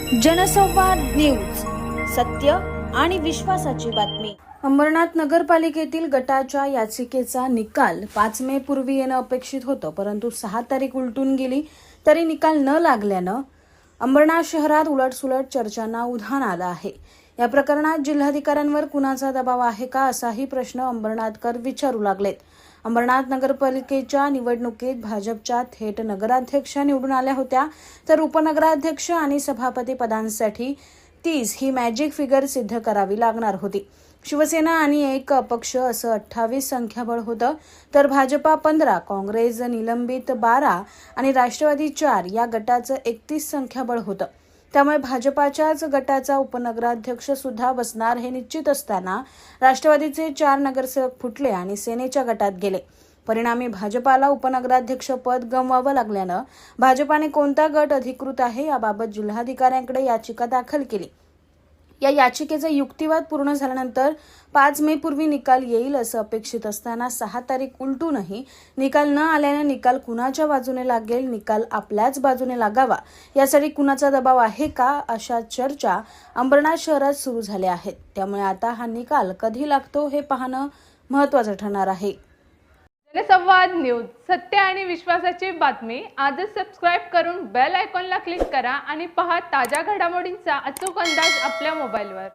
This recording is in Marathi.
जनसंवाद न्यूज, सत्य आणि विश्वासाची बातमी। अंबरनाथ नगरपालिकेतील गटाच्या याचिकेचा निकाल 5 मे पूर्वी येणं अपेक्षित होतं, परंतु 6 तारीख उलटून गेली तरी निकाल न लागल्यानं अंबरनाथ शहरात उलटसुलट चर्चांना उधाण आलं आहे। या प्रकरणात जिल्हाधिकाऱ्यांवर कुणाचा दबाव आहे का, असाही प्रश्न अंबरनाथकर विचारू लागलेत। अंबरनाथ नगरपालिकेच्या निवडणुकीत भाजपच्या थेट नगराध्यक्षा निवडून आल्या होत्या, तर उपनगराध्यक्ष आणि सभापती पदांसाठी 30 ही मॅजिक फिगर सिद्ध करावी लागणार होती। शिवसेना आणि एक अपक्ष असं 28 संख्याबळ होतं, तर भाजपा 15, काँग्रेस निलंबित 12 आणि राष्ट्रवादी 4 या गटाचं 31 संख्याबळ होतं। त्यामुळे भाजपाच्याच गटाचा उपनगराध्यक्ष सुद्धा बसणार हे निश्चित असताना राष्ट्रवादीचे 4 नगरसेवक फुटले आणि सेनेच्या गटात गेले। परिणामी भाजपाला उपनगराध्यक्ष पद गमवावं लागल्यानं भाजपाने कोणता गट अधिकृत आहे याबाबत जिल्हाधिकाऱ्यांकडे याचिका दाखल केली। या याचिकेचा युक्तिवाद पूर्ण झाल्यानंतर 5 मे पूर्वी निकाल येईल असं अपेक्षित असताना 6 तारीख उलटूनही निकाल न आल्याने निकाल कुणाच्या बाजूने लागेल, निकाल आपल्याच बाजूने लागावा यासाठी कुणाचा दबाव आहे का, अशा चर्चा अंबरनाथ शहरात सुरू झाल्या आहेत। त्यामुळे आता हा निकाल कधी लागतो हे पाहणं महत्त्वाचं ठरणार आहे। जनसंवाद न्यूज, सत्य आणि विश्वासाची बातमी। आजच सबस्क्राइब करून बेल आयकॉनला क्लिक करा आणि पहा ताज्या घडामोडींचा अचूक अंदाज आपल्या मोबाईलवर।